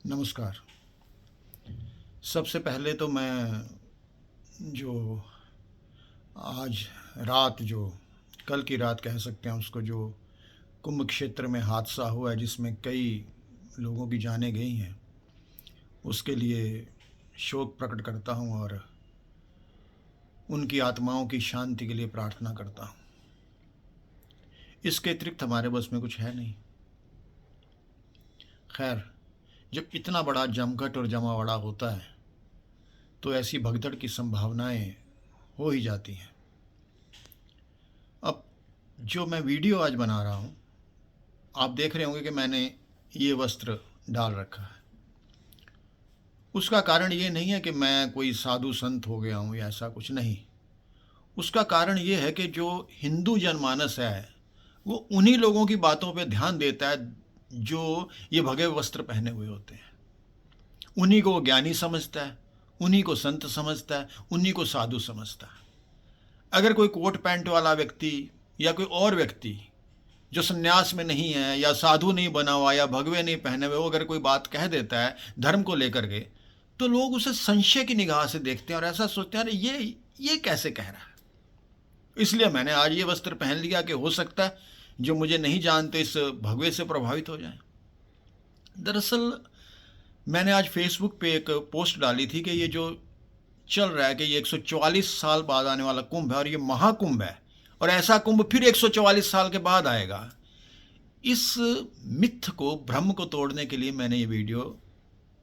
नमस्कार। सबसे पहले तो मैं जो आज रात जो कल की रात कह सकते हैं उसको, जो कुंभ क्षेत्र में हादसा हुआ है जिसमें कई लोगों की जानें गई हैं, उसके लिए शोक प्रकट करता हूं और उनकी आत्माओं की शांति के लिए प्रार्थना करता हूं। इसके अतिरिक्त हमारे बस में कुछ है नहीं। खैर, जब इतना बड़ा जमघट और जमावड़ा होता है तो ऐसी भगदड़ की संभावनाएं हो ही जाती हैं। अब जो मैं वीडियो आज बना रहा हूं, आप देख रहे होंगे कि मैंने ये वस्त्र डाल रखा है। उसका कारण ये नहीं है कि मैं कोई साधु संत हो गया हूं या ऐसा कुछ नहीं। उसका कारण ये है कि जो हिंदू जनमानस है वो उन्हीं लोगों की बातों पे ध्यान देता है जो ये भगवे वस्त्र पहने हुए होते हैं। उन्हीं को वो ज्ञानी समझता है, उन्हीं को संत समझता है, उन्हीं को साधु समझता है। अगर कोई कोट पैंट वाला व्यक्ति या कोई और व्यक्ति जो संन्यास में नहीं है या साधु नहीं बना हुआ या भगवे नहीं पहने हुए, वो अगर कोई बात कह देता है धर्म को लेकर के, तो लोग उसे संशय की निगाह से देखते हैं और ऐसा सोचते हैं अरे ये कैसे कह रहा है। इसलिए मैंने आज ये वस्त्र पहन लिया कि हो सकता है जो मुझे नहीं जानते इस भगवे से प्रभावित हो जाए। दरअसल मैंने आज फेसबुक पे एक पोस्ट डाली थी कि ये जो चल रहा है कि ये 144 साल बाद आने वाला कुंभ है और ये महाकुंभ है और ऐसा कुंभ फिर 144 साल के बाद आएगा। इस मिथ को, भ्रम को तोड़ने के लिए मैंने ये वीडियो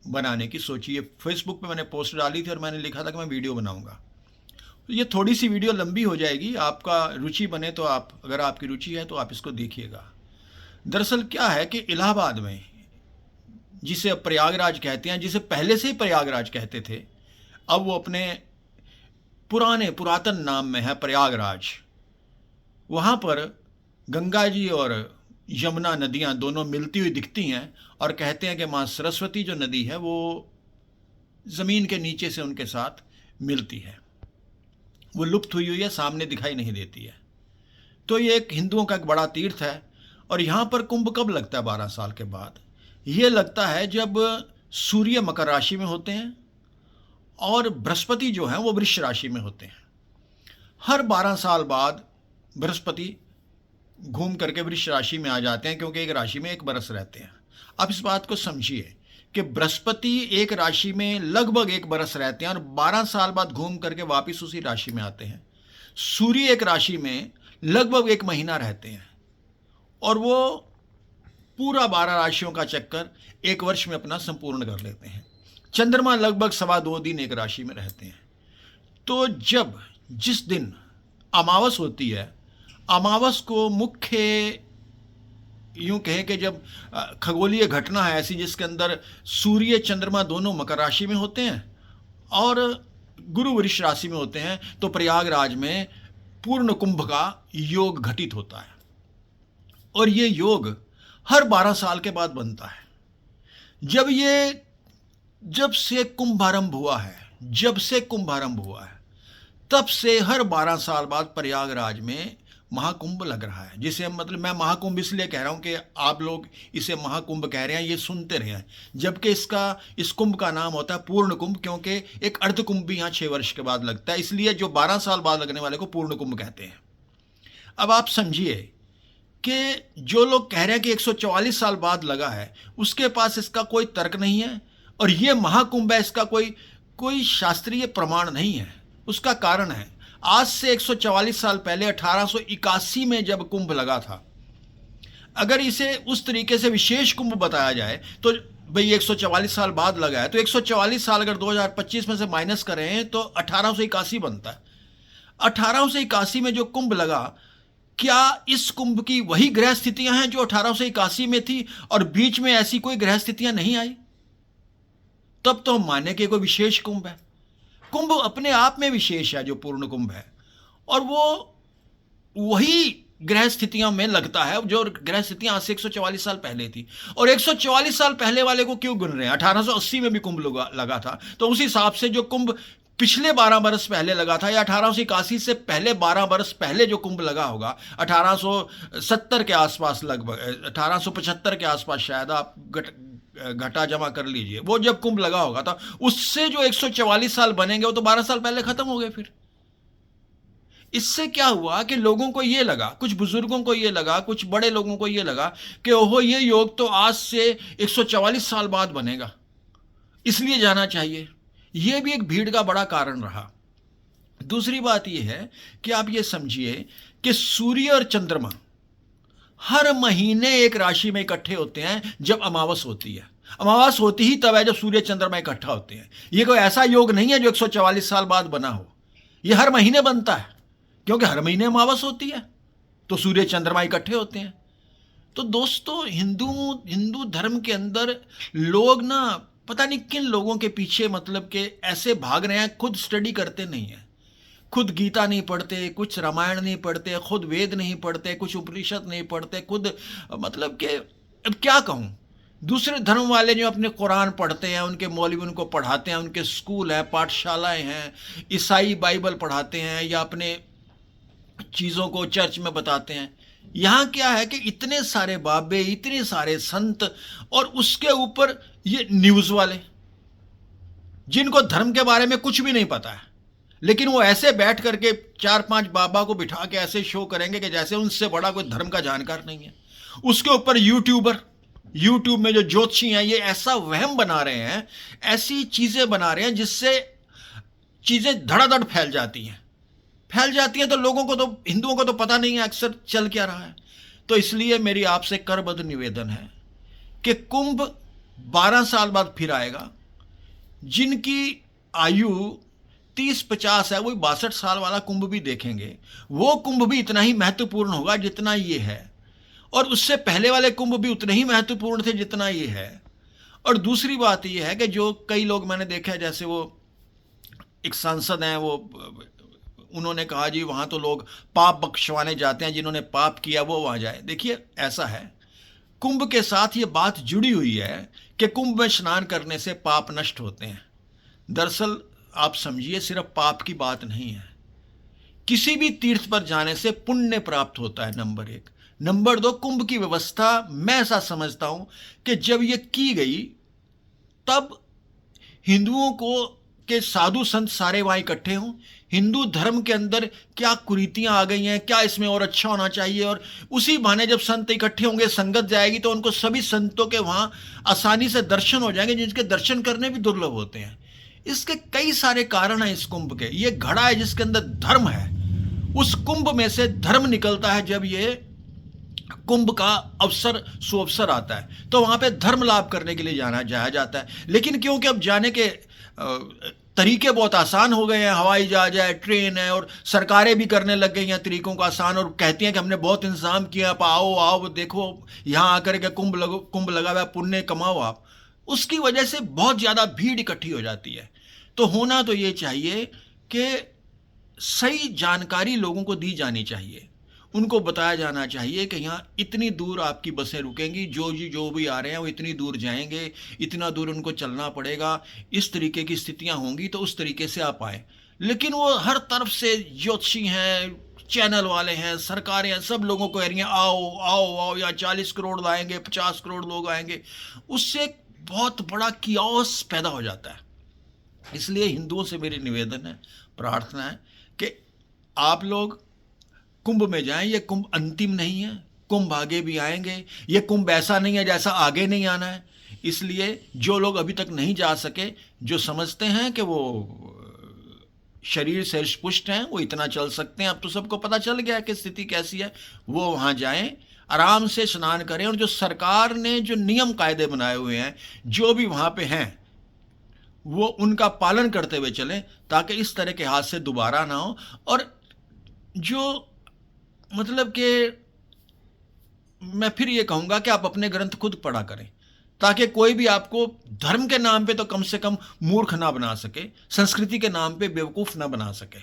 बनाने की सोची। ये फेसबुक पे मैंने पोस्ट डाली थी और मैंने लिखा था कि मैं वीडियो बनाऊंगा। ये थोड़ी सी वीडियो लंबी हो जाएगी, आपका रुचि बने तो अगर आपकी रुचि है तो आप इसको देखिएगा। दरअसल क्या है कि इलाहाबाद में, जिसे अब प्रयागराज कहते हैं, जिसे पहले से ही प्रयागराज कहते थे, अब वो अपने पुरातन नाम में है प्रयागराज। वहाँ पर गंगा जी और यमुना नदियाँ दोनों मिलती हुई दिखती हैं और कहते हैं कि माँ सरस्वती जो नदी है वो ज़मीन के नीचे से उनके साथ मिलती है, वो लुप्त हुई है, सामने दिखाई नहीं देती है। तो ये एक हिंदुओं का एक बड़ा तीर्थ है। और यहाँ पर कुंभ कब लगता है? 12 साल के बाद। ये लगता है जब सूर्य मकर राशि में होते हैं और बृहस्पति जो है वो वृष राशि में होते हैं। हर 12 साल बाद बृहस्पति घूम करके वृष राशि में आ जाते हैं, क्योंकि एक राशि में एक बरस रहते हैं। आप इस बात को समझिए कि बृहस्पति एक राशि में लगभग एक बरस रहते हैं और 12 साल बाद घूम करके वापस उसी राशि में आते हैं। सूर्य एक राशि में लगभग 1 महीना रहते हैं और वो पूरा 12 राशियों का चक्कर 1 वर्ष में अपना संपूर्ण कर लेते हैं। चंद्रमा लगभग 2.25 दिन एक राशि में रहते हैं। तो जिस दिन अमावस होती है, अमावस को मुख्य यूं कहें कि जब खगोलीय घटना है ऐसी जिसके अंदर सूर्य चंद्रमा दोनों मकर राशि में होते हैं और गुरु वृष राशि में होते हैं, तो प्रयागराज में पूर्ण कुंभ का योग घटित होता है। और ये योग हर 12 साल के बाद बनता है। जब से कुंभ आरंभ हुआ है, तब से हर 12 साल बाद प्रयागराज में महाकुंभ लग रहा है। जिसे मतलब मैं महाकुंभ इसलिए कह रहा हूं कि आप लोग इसे महाकुंभ कह रहे हैं, ये सुनते रहे हैं, जबकि इस कुंभ का नाम होता है पूर्ण कुंभ, क्योंकि एक अर्ध कुंभ भी यहाँ 6 वर्ष के बाद लगता है, इसलिए जो 12 साल बाद लगने वाले को पूर्ण कुंभ कहते हैं। अब आप समझिए कि जो लोग कह रहे हैं कि 144 साल बाद लगा है, उसके पास इसका कोई तर्क नहीं है और ये महाकुंभ है, इसका कोई शास्त्रीय प्रमाण नहीं है। उसका कारण है, आज से 144 साल पहले 1881 में जब कुंभ लगा था, अगर इसे उस तरीके से विशेष कुंभ बताया जाए तो भाई 144 साल बाद लगा है, तो 144 साल अगर 2025 में से माइनस करें तो 1881 बनता है। 1881 में जो कुंभ लगा, क्या इस कुंभ की वही ग्रह स्थितियां हैं जो 1881 में थी और बीच में ऐसी कोई ग्रह स्थितियां नहीं आई? तब तो हम माने कि कोई विशेष कुंभ है। कुंभ अपने आप में विशेष है जो पूर्ण कुंभ है, और वो वही ग्रह स्थितियों में लगता है जो ग्रह स्थितियां आज से 144 साल पहले थी। और 144 साल पहले वाले को क्यों गिन रहे हैं? 1880 में भी कुंभ लगा था, तो उस हिसाब से जो कुंभ पिछले 12 बरस पहले लगा था या 1881 से पहले 12 बरस पहले जो कुंभ लगा होगा, 1870 के आसपास, लगभग 1875 के आसपास शायद, आप घटा जमा कर लीजिए, वो जब कुंभ लगा होगा तो उससे जो 144 साल बनेंगे वो तो 12 साल पहले खत्म हो गए। फिर इससे क्या हुआ कि लोगों को ये लगा, कुछ बुजुर्गों को ये लगा, कुछ बड़े लोगों को ये लगा कि ओहो ये योग तो आज से 144 साल बाद बनेगा, इसलिए जाना चाहिए। ये भी एक भीड़ का बड़ा कारण रहा। दूसरी बात यह है कि आप ये समझिए कि सूर्य और चंद्रमा हर महीने एक राशि में इकट्ठे होते हैं जब अमावस होती है। अमावस होती ही तब है जब सूर्य चंद्रमा इकट्ठा होते हैं। ये कोई ऐसा योग नहीं है जो 144 साल बाद बना हो, ये हर महीने बनता है, क्योंकि हर महीने अमावस होती है तो सूर्य चंद्रमा इकट्ठे होते हैं। तो दोस्तों, हिंदू धर्म के अंदर लोग ना पता नहीं किन लोगों के पीछे मतलब के ऐसे भाग रहे हैं, खुद स्टडी करते नहीं हैं, खुद गीता नहीं पढ़ते, कुछ रामायण नहीं पढ़ते, खुद वेद नहीं पढ़ते, कुछ उपनिषद नहीं पढ़ते, खुद मतलब कि अब क्या कहूँ, दूसरे धर्म वाले जो अपने कुरान पढ़ते हैं, उनके मौलवी उनको पढ़ाते हैं, उनके स्कूल हैं, पाठशालाएं हैं, ईसाई बाइबल पढ़ाते हैं या अपने चीज़ों को चर्च में बताते हैं। यहाँ क्या है कि इतने सारे बाबे, इतने सारे संत, और उसके ऊपर ये न्यूज़ वाले जिनको धर्म के बारे में कुछ भी नहीं पता है, लेकिन वो ऐसे बैठ करके 4-5 बाबा को बिठा के ऐसे शो करेंगे कि जैसे उनसे बड़ा कोई धर्म का जानकार नहीं है। उसके ऊपर यूट्यूब में जो ज्योतिषी हैं ये ऐसा वहम बना रहे हैं, ऐसी चीज़ें बना रहे हैं जिससे चीज़ें धड़ाधड़ फैल जाती हैं तो लोगों को तो, हिंदुओं को तो पता नहीं है अक्सर चल क्या रहा है। तो इसलिए मेरी आपसे करबद्ध निवेदन है कि कुंभ 12 साल बाद फिर आएगा। जिनकी आयु 30-50 है वो 62 साल वाला कुंभ भी देखेंगे, वो कुंभ भी इतना ही महत्वपूर्ण होगा जितना ये है, और उससे पहले वाले कुंभ भी उतने ही महत्वपूर्ण थे जितना ये है। और दूसरी बात ये है कि जो कई लोग मैंने देखा है, जैसे वो एक सांसद हैं, वो उन्होंने कहा जी वहाँ तो लोग पाप बख्शवाने जाते हैं, जिन्होंने पाप किया वो वहाँ जाए। देखिए ऐसा है, कुंभ के साथ ये बात जुड़ी हुई है कि कुंभ में स्नान करने से पाप नष्ट होते हैं। दरअसल आप समझिए सिर्फ पाप की बात नहीं है, किसी भी तीर्थ पर जाने से पुण्य प्राप्त होता है, नंबर 1। नंबर 2, कुंभ की व्यवस्था मैं ऐसा समझता हूं कि जब ये की गई तब हिंदुओं को के साधु संत सारे वहां इकट्ठे हों, हिंदू धर्म के अंदर क्या कुरीतियां आ गई हैं, क्या इसमें और अच्छा होना चाहिए, और उसी बहाने जब संत इकट्ठे होंगे, संगत जाएगी तो उनको सभी संतों के वहां आसानी से दर्शन हो जाएंगे, जिनके दर्शन करने भी दुर्लभ होते हैं। इसके कई सारे कारण हैं इस कुंभ के। ये घड़ा है जिसके अंदर धर्म है, उस कुंभ में से धर्म निकलता है। जब ये कुंभ का अवसर सुअवसर आता है तो वहां पे धर्म लाभ करने के लिए जाया जाता है। लेकिन क्योंकि अब जाने के तरीके बहुत आसान हो गए हैं, हवाई जहाज है, ट्रेन है, और सरकारें भी करने लग गई हैं तरीकों को आसान, और कहती हैं कि हमने बहुत इंतजाम किया, आप आओ देखो यहाँ आकर के कुंभ लगा हुआ, पुण्य कमाओ आप। उसकी वजह से बहुत ज़्यादा भीड़ इकट्ठी हो जाती है। तो होना तो ये चाहिए कि सही जानकारी लोगों को दी जानी चाहिए, उनको बताया जाना चाहिए कि यहाँ इतनी दूर आपकी बसें रुकेंगी, जो भी आ रहे हैं वो इतनी दूर जाएंगे, इतना दूर उनको चलना पड़ेगा, इस तरीके की स्थितियाँ होंगी तो उस तरीके से आप आएँ। लेकिन वो हर तरफ से ज्योतिषी हैं, चैनल वाले हैं, सरकारें हैं, सब लोगों को कह रही हैं आओ आओ आओ, या 40 करोड़ आएंगे, 50 करोड़ लोग आएंगे। उससे बहुत बड़ा कियोस पैदा हो जाता है। इसलिए हिंदुओं से मेरी निवेदन है, प्रार्थना है कि आप लोग कुंभ में जाएं। ये कुंभ अंतिम नहीं है, कुंभ आगे भी आएंगे। ये कुंभ ऐसा नहीं है जैसा आगे नहीं आना है। इसलिए जो लोग अभी तक नहीं जा सके, जो समझते हैं कि वो शरीर से पुष्ट हैं, वो इतना चल सकते हैं, अब तो सबको पता चल गया कि स्थिति कैसी है, वो वहाँ जाएं, आराम से स्नान करें, और जो सरकार ने जो नियम कायदे बनाए हुए हैं, जो भी वहाँ पे हैं, वो उनका पालन करते हुए चलें, ताकि इस तरह के हादसे दोबारा ना हो। और जो मतलब कि मैं फिर ये कहूँगा कि आप अपने ग्रंथ खुद पढ़ा करें, ताकि कोई भी आपको धर्म के नाम पे तो कम से कम मूर्ख ना बना सके, संस्कृति के नाम पे बेवकूफ़ ना बना सके।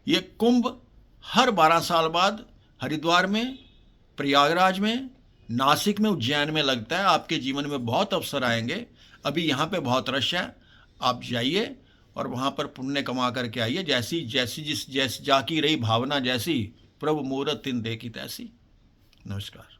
ये कुंभ हर 12 साल बाद हरिद्वार में, प्रयागराज में, नासिक में, उज्जैन में लगता है। आपके जीवन में बहुत अवसर आएंगे। अभी यहाँ पे बहुत रश है, आप जाइए और वहाँ पर पुण्य कमा करके आइए। जैसी जाकी रही भावना, जैसी प्रभु मूरत तिन देखी तैसी। नमस्कार।